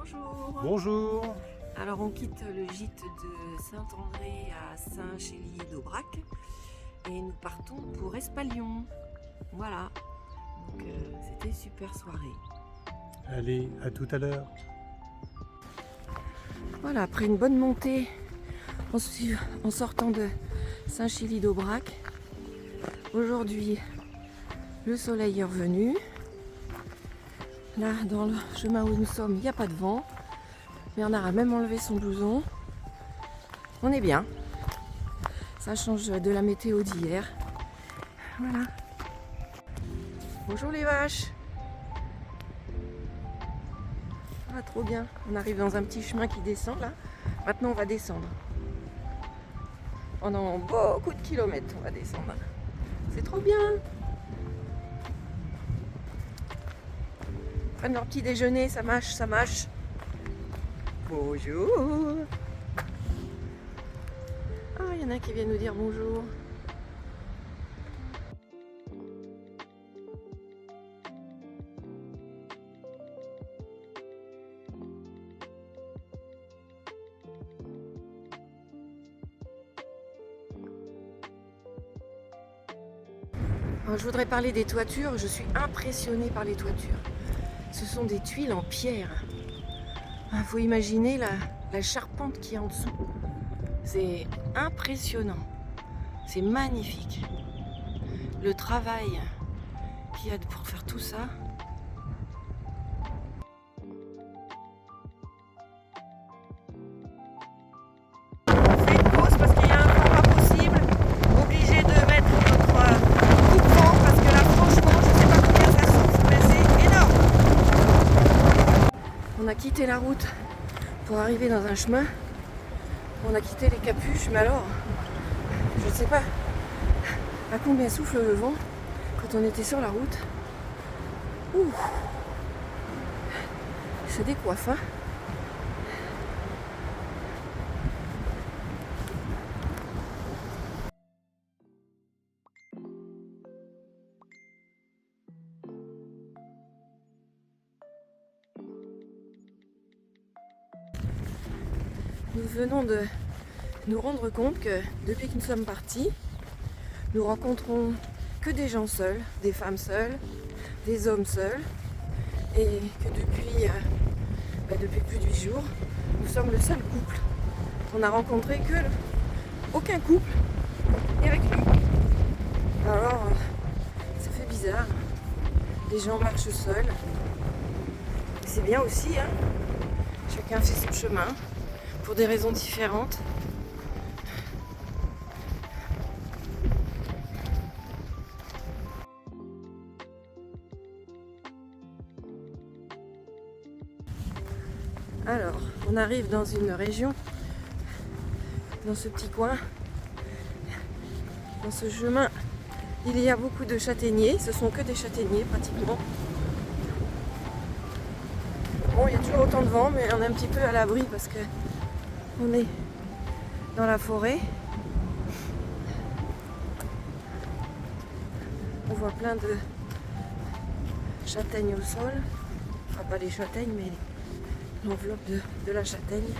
Bonjour. Bonjour. Alors on quitte le gîte de Saint-André à Saint-Chélier-d'Aubrac et nous partons pour Espalion. Voilà. Donc c'était super soirée. Allez, à tout à l'heure. Voilà, après une bonne montée en sortant de Saint-Chélier-d'Aubrac, aujourd'hui le soleil est revenu. Là, dans le chemin où nous sommes, il n'y a pas de vent. Bernard a même enlevé son blouson. On est bien. Ça change de la météo d'hier. Voilà. Bonjour les vaches. Ah, trop bien. On arrive dans un petit chemin qui descend là. Maintenant, on va descendre. Pendant beaucoup de kilomètres, on va descendre. C'est trop bien. Prennent leur petit déjeuner, ça mâche, ça mâche. Bonjour. Ah, il y en a qui viennent nous dire bonjour. Alors, je voudrais parler des toitures. Je suis impressionnée par les toitures. Ce sont des tuiles en pierre. Il faut imaginer la charpente qui est en dessous. C'est impressionnant. C'est magnifique. Le travail qu'il y a pour faire tout ça. On fait une pause parce qu'il y a un vent pas possible. Obligé de mettre notre coupe-vent parce que là franchement je sais pas combien ça souffle mais c'est énorme. On a quitté la route pour arriver dans un chemin. On a quitté les capuches, mais alors je ne sais pas à combien souffle le vent quand on était sur la route. Ouh, ça décoiffe, hein. Nous venons de nous rendre compte que depuis que nous sommes partis, nous rencontrons que des gens seuls, des femmes seules, des hommes seuls, et que depuis plus de 8 jours, nous sommes le seul couple. On n'a rencontré que aucun couple et avec lui. Alors, ça fait bizarre. Les gens marchent seuls. C'est bien aussi, hein. Chacun fait son chemin pour des raisons différentes. Alors, on arrive dans une région, dans ce petit coin, dans ce chemin, il y a beaucoup de châtaigniers, ce sont que des châtaigniers pratiquement. Bon, il y a toujours autant de vent, mais on est un petit peu à l'abri parce que on est dans la forêt. On voit plein de châtaignes au sol, enfin pas les châtaignes, mais l'enveloppe de la châtaigne.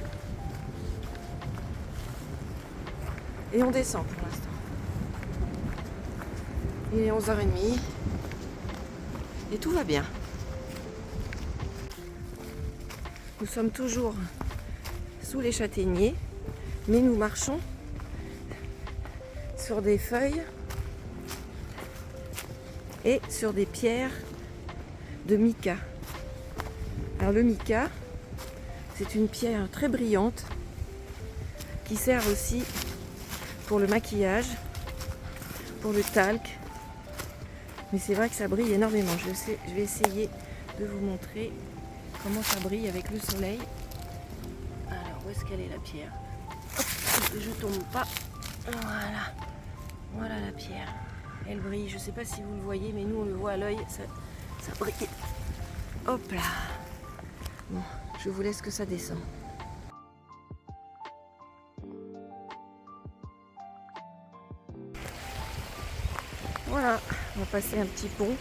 Et on descend pour l'instant. Il est 11h30 et tout va bien. Nous sommes toujours sous les châtaigniers, mais nous marchons sur des feuilles et sur des pierres de mica. Alors le mica, c'est une pierre très brillante qui sert aussi pour le maquillage, pour le talc. Mais c'est vrai que ça brille énormément. Je vais essayer de vous montrer comment ça brille avec le soleil. Alors, où est-ce qu'elle est la pierre? Hop, que je tombe pas. Voilà. Voilà la pierre. Elle brille. Je ne sais pas si vous le voyez, mais nous on le voit à l'œil. Ça brille. Hop là. Bon, je vous laisse que ça descend. Voilà, on va passer un petit pont.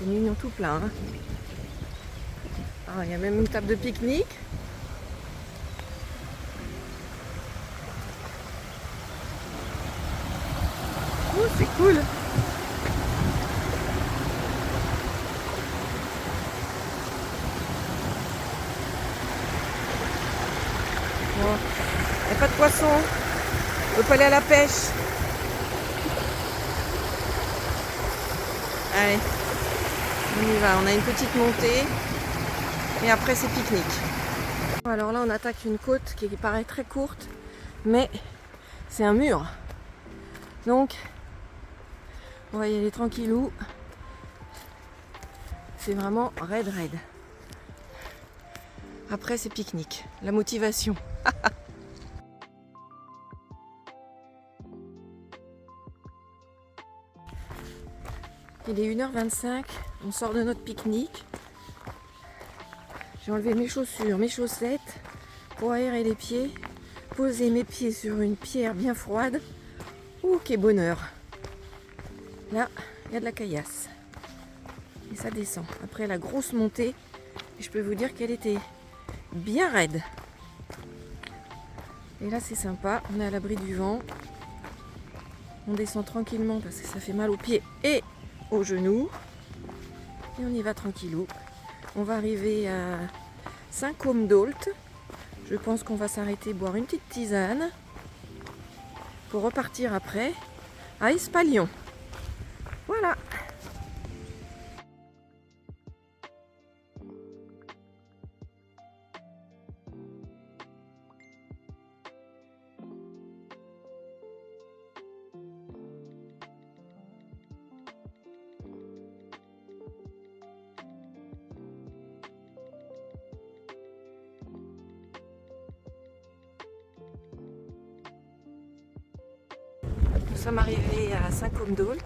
c'est mignon tout plein. Hein. Ah, il y a même une table de pique-nique. Oh, c'est cool. Bon, il n'y a pas de poisson. On peut pas aller à la pêche. Allez, on y va. On a une petite montée. Et après, c'est pique-nique. Alors là, on attaque une côte qui paraît très courte. Mais c'est un mur. Donc, on va y aller tranquillou. C'est vraiment raide. Après, c'est pique-nique. La motivation. Il est 1h25. On sort de notre pique-nique. J'ai enlevé mes chaussures, mes chaussettes pour aérer les pieds. Poser mes pieds sur une pierre bien froide. Ouh, quel bonheur! Là, il y a de la caillasse. Et ça descend. Après la grosse montée, et je peux vous dire qu'elle était bien raide. Et là, c'est sympa. On est à l'abri du vent. On descend tranquillement parce que ça fait mal aux pieds et aux genoux. Et on y va tranquillou. On va arriver à Saint-Côme-d'Ault. Je pense qu'on va s'arrêter boire une petite tisane pour repartir après à Espalion. Voilà. Nous sommes arrivés à Saint-Côme-d'Ault.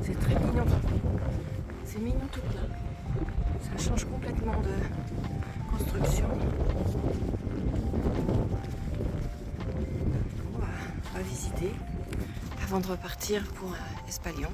C'est très mignon. C'est mignon tout plein. Ça change complètement de construction. On va visiter avant de repartir pour Espalion.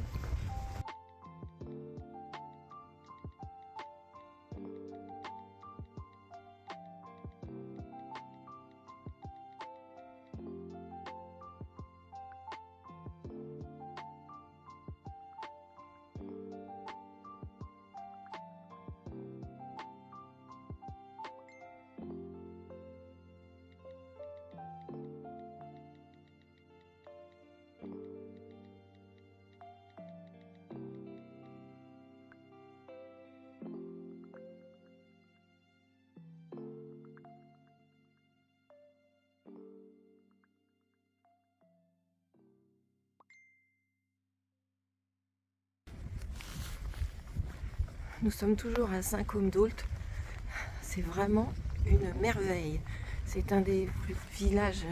Nous sommes toujours à Saint-Côme-d'Ault. C'est vraiment une merveille. C'est un des plus villages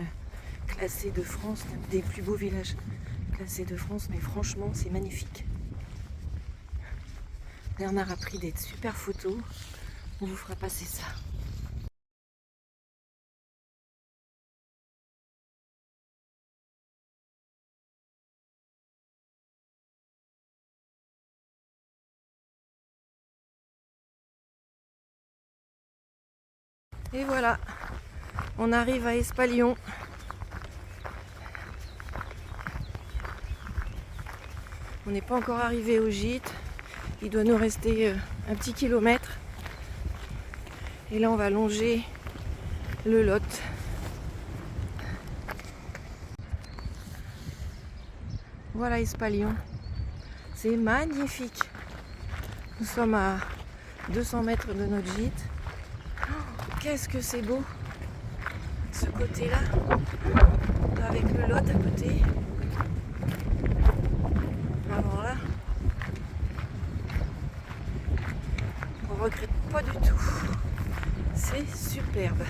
classés de France, un des plus beaux villages classés de France, mais franchement, c'est magnifique. Bernard a pris des super photos. On vous fera passer ça. Et voilà, on arrive à Espalion. On n'est pas encore arrivé au gîte. Il doit nous rester un petit kilomètre. Et là, on va longer le Lot. Voilà Espalion. C'est magnifique. Nous sommes à 200 mètres de notre gîte. Qu'est-ce que c'est beau, ce côté-là, avec le Lot à côté. Alors là, on regrette pas du tout. C'est superbe.